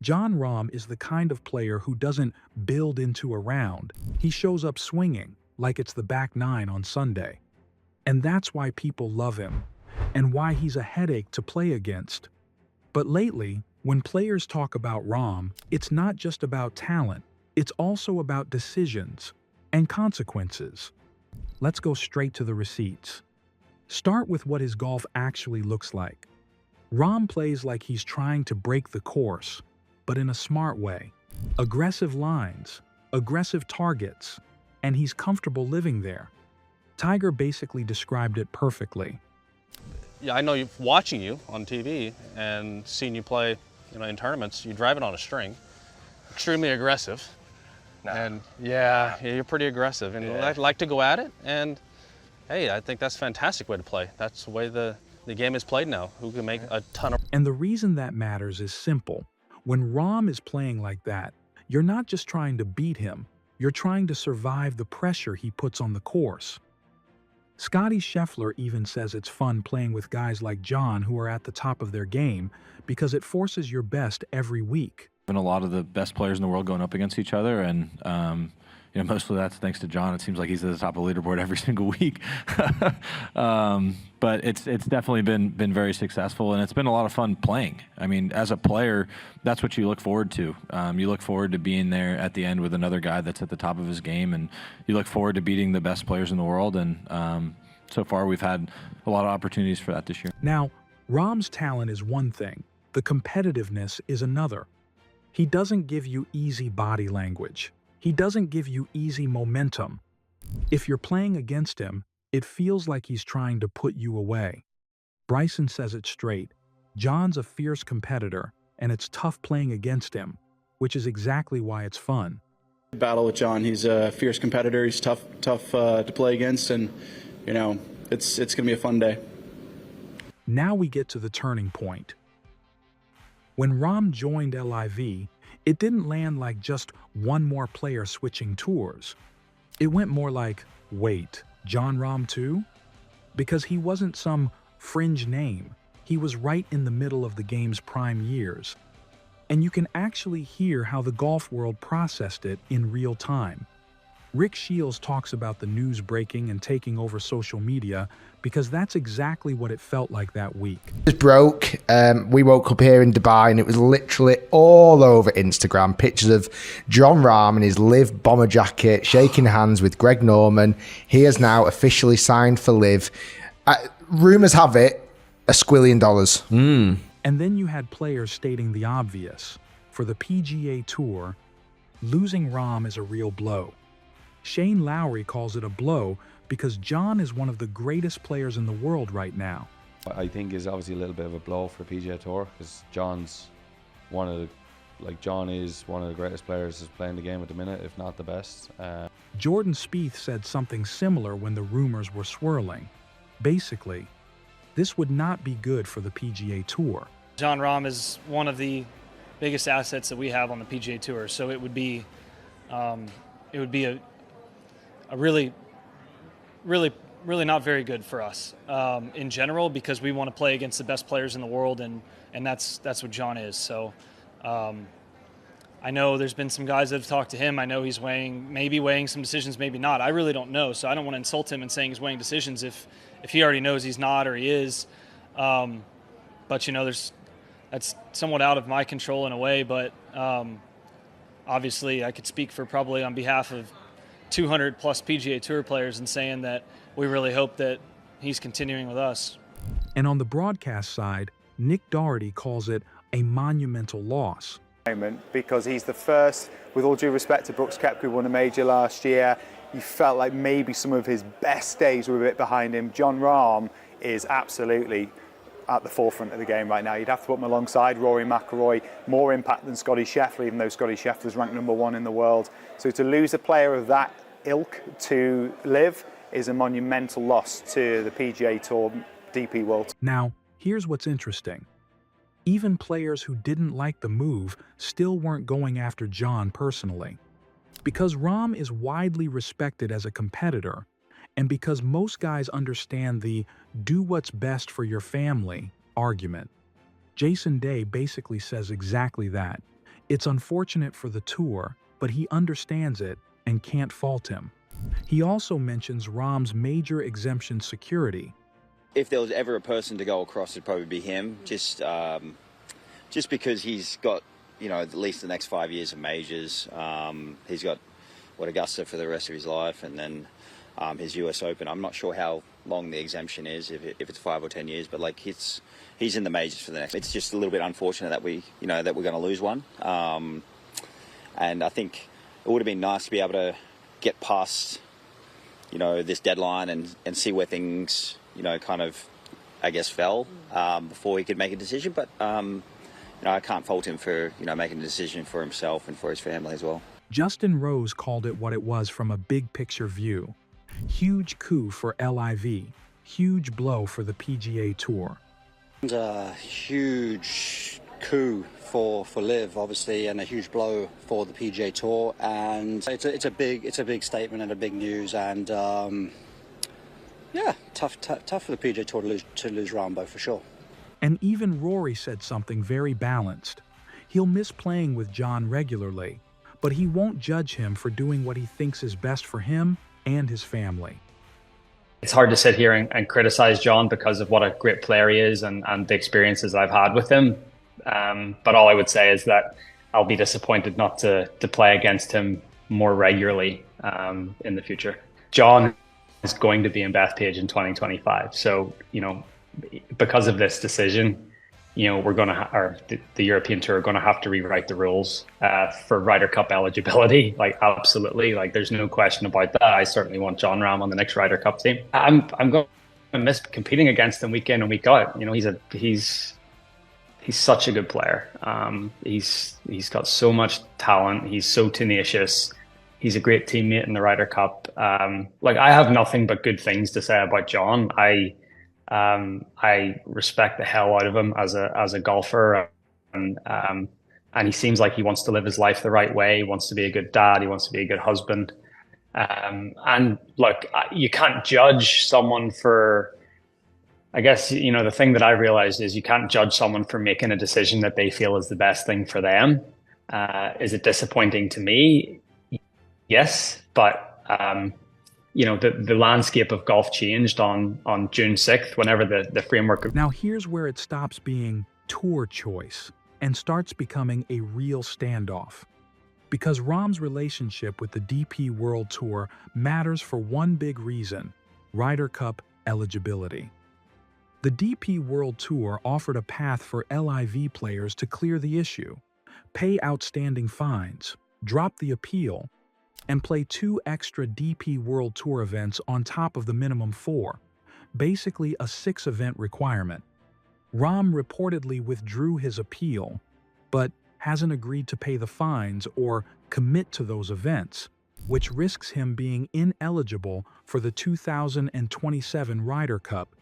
Jon Rahm is the kind of player who doesn't build into a round. He shows up swinging, like it's the back nine on Sunday. And that's why people love him, and why he's a headache to play against. But lately, when players talk about Rahm, it's not just about talent, it's also about decisions and consequences. Let's go straight to the receipts. Start with what his golf actually looks like. Rahm plays like he's trying to break the course, but in a smart way. Aggressive lines, aggressive targets, and he's comfortable living there. Tiger basically described it perfectly. Yeah, I know watching you on TV and seeing you play, in tournaments, you drive it on a string. Extremely aggressive. No. And yeah, you're pretty aggressive, and I like to go at it. And hey, I think that's a fantastic way to play. That's the way the game is played now. Who can make a ton of. And the reason that matters is simple. When Rahm is playing like that, you're not just trying to beat him, you're trying to survive the pressure he puts on the course. Scottie Scheffler even says it's fun playing with guys like Jon who are at the top of their game because it forces your best every week. And a lot of the best players in the world going up against each other, and mostly that's thanks to Jon. It seems like he's at the top of the leaderboard every single week. But it's definitely been very successful, and it's been a lot of fun playing. I mean, as a player, that's what you look forward to. You look forward to being there at the end with another guy that's at the top of his game, and you look forward to beating the best players in the world. And so far, we've had a lot of opportunities for that this year. Now, Rahm's talent is one thing. The competitiveness is another. He doesn't give you easy body language. He doesn't give you easy momentum. If you're playing against him, it feels like he's trying to put you away. Bryson says it straight. Jon's a fierce competitor, and it's tough playing against him, which is exactly why it's fun. Battle with Jon. He's a fierce competitor. He's tough to play against, and it's going to be a fun day. Now we get to the turning point. When Rahm joined LIV, it didn't land like just one more player switching tours. It went more like, wait, Jon Rahm too? Because he wasn't some fringe name. He was right in the middle of the game's prime years. And you can actually hear how the golf world processed it in real time. Rick Shields talks about the news breaking and taking over social media because that's exactly what it felt like that week. It was broke. We woke up here in Dubai and it was literally all over Instagram. Pictures of Jon Rahm in his LIV bomber jacket, shaking hands with Greg Norman. He has now officially signed for LIV. Rumours have it, $1 squillion. And then you had players stating the obvious. For the PGA Tour, losing Rahm is a real blow. Shane Lowry calls it a blow because Jon is one of the greatest players in the world right now. I think is obviously a little bit of a blow for the PGA Tour because Jon is one of the greatest players who's playing the game at the minute, if not the best. Jordan Spieth said something similar when the rumors were swirling. Basically, this would not be good for the PGA Tour. Jon Rahm is one of the biggest assets that we have on the PGA Tour, so it would be a really not very good for us in general, because we want to play against the best players in the world, and that's what Jon is. So I know there's been some guys that have talked to him. I know he's maybe weighing some decisions, maybe not. I really don't know, so I don't want to insult him in saying he's weighing decisions if he already knows he's not or he is. But that's somewhat out of my control in a way. But obviously, I could speak for probably on behalf of 200 plus PGA Tour players in saying that we really hope that he's continuing with us. And on the broadcast side, Nick Doherty calls it a monumental loss. Because he's the first, with all due respect to Brooks Koepka, who won a major last year, you felt like maybe some of his best days were a bit behind him. Jon Rahm is absolutely at the forefront of the game right now. You'd have to put him alongside Rory McIlroy, more impact than Scottie Scheffler, even though Scottie Scheffler's ranked #1 in the world. So to lose a player of that ilk to LIV is a monumental loss to the PGA Tour DP World. Now, here's what's interesting. Even players who didn't like the move still weren't going after Jon personally. Because Rahm is widely respected as a competitor, and because most guys understand the "do what's best for your family" argument, Jason Day basically says exactly that. It's unfortunate for the tour, but he understands it and can't fault him. He also mentions Rahm's major exemption security. If there was ever a person to go across, it'd probably be him, just because he's got, you know, at least the next 5 years of majors. He's got, Augusta for the rest of his life, and then his US Open. I'm not sure how long the exemption is, if it's 5 or 10 years, but like he's in the majors for the next. It's just a little bit unfortunate that we're going to lose one. And I think it would have been nice to be able to get past, you know, this deadline and see where things, you know, kind of, I guess, fell before he could make a decision. But, you know, I can't fault him for, you know, making a decision for himself and for his family as well. Justin Rose called it what it was from a big picture view. Huge coup for LIV, huge blow for the PGA Tour. It's a huge coup for LIV, obviously, and a huge blow for the PGA Tour. And it's a big statement and a big news. And yeah, tough for the PGA Tour to lose Rambo for sure. And even Rory said something very balanced. He'll miss playing with Jon regularly, but he won't judge him for doing what he thinks is best for him and his family. It's hard to sit here and criticize Jon because of what a great player he is and the experiences I've had with him. But all I would say is that I'll be disappointed not to play against him more regularly in the future. Jon is going to be in Bethpage in 2025. So, you know, because of this decision, you know, we're going to, the European Tour are going to have to rewrite the rules for Ryder Cup eligibility. Like, absolutely. Like, there's no question about that. I certainly want Jon Rahm on the next Ryder Cup team. I'm going to miss competing against him week in and week out. You know, he's such a good player. He's got so much talent. He's so tenacious. He's a great teammate in the Ryder Cup. Like, I have nothing but good things to say about Jon. I respect the hell out of him as a golfer, and he seems like he wants to live his life the right way. He wants to be a good dad. He wants to be a good husband. And look, you can't judge someone for, I guess, you know, the thing that I realized is you can't judge someone for making a decision that they feel is the best thing for them. Is it disappointing to me? Yes, but you know, the landscape of golf changed on June 6th, whenever the framework. Now here's where it stops being tour choice and starts becoming a real standoff. Because Rahm's relationship with the DP World Tour matters for one big reason: Ryder Cup eligibility. The DP World Tour offered a path for LIV players to clear the issue, pay outstanding fines, drop the appeal, and play 2 extra DP World Tour events on top of the minimum 4, basically a 6-event requirement. Rahm reportedly withdrew his appeal, but hasn't agreed to pay the fines or commit to those events, which risks him being ineligible for the 2027 Ryder Cup.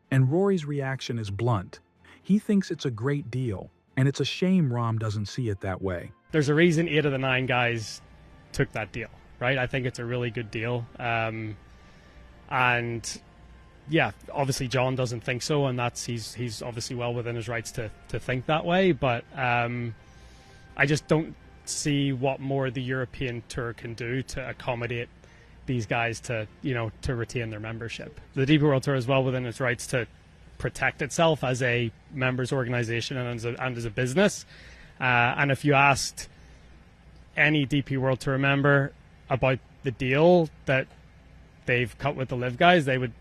And Rory's reaction is blunt. He thinks it's a great deal, and it's a shame Rahm doesn't see it that way. There's a reason 8 of the 9 guys took that deal, right? I think it's a really good deal. And yeah, obviously Jon doesn't think so, and he's obviously well within his rights to think that way, but I just don't see what more the European Tour can do to accommodate these guys to retain their membership. The DP World Tour is well within its rights to protect itself as a members organization and as a business. And if you asked any DP World Tour member about the deal that they've cut with the LIV guys, I would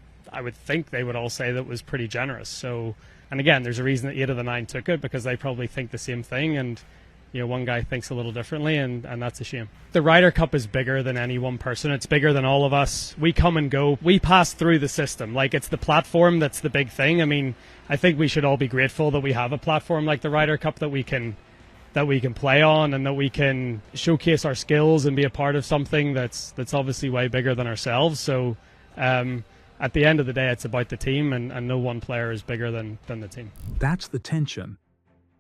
think they would all say that was pretty generous. So, and again, there's a reason that 8 of the 9 took it, because they probably think the same thing, and you know, one guy thinks a little differently, and that's a shame. The Ryder Cup is bigger than any one person. It's bigger than all of us. We come and go. We pass through the system. Like, it's the platform that's the big thing. I mean, I think we should all be grateful that we have a platform like the Ryder Cup that we can play on, and that we can showcase our skills and be a part of something that's obviously way bigger than ourselves. So at the end of the day, it's about the team, and no one player is bigger than the team. That's the tension.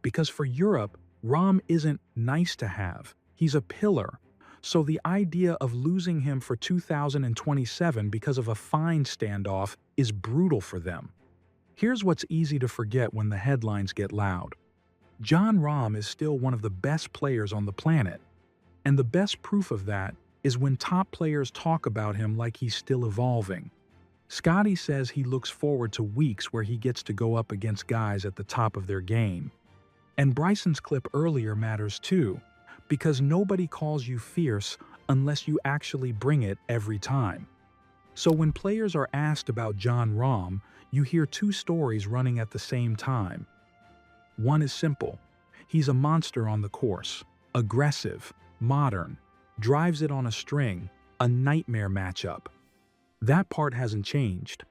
Because for Europe, Rahm isn't nice to have. He's a pillar. So the idea of losing him for 2027 because of a fine standoff is brutal for them. Here's what's easy to forget when the headlines get loud. Jon Rahm is still one of the best players on the planet. And the best proof of that is when top players talk about him like he's still evolving. Scotty says he looks forward to weeks where he gets to go up against guys at the top of their game. And Bryson's clip earlier matters too, because nobody calls you fierce unless you actually bring it every time. So when players are asked about Jon Rahm, you hear two stories running at the same time. One is simple. He's a monster on the course, aggressive, modern, drives it on a string, a nightmare matchup. That part hasn't changed.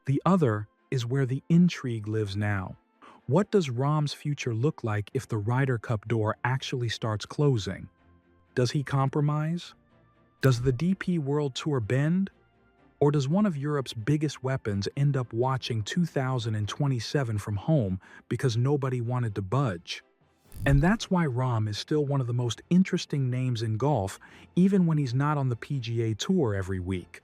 The other is where the intrigue lives now. What does Rahm's future look like if the Ryder Cup door actually starts closing? Does he compromise? Does the DP World Tour bend? Or does one of Europe's biggest weapons end up watching 2027 from home because nobody wanted to budge? And that's why Rahm is still one of the most interesting names in golf, even when he's not on the PGA Tour every week.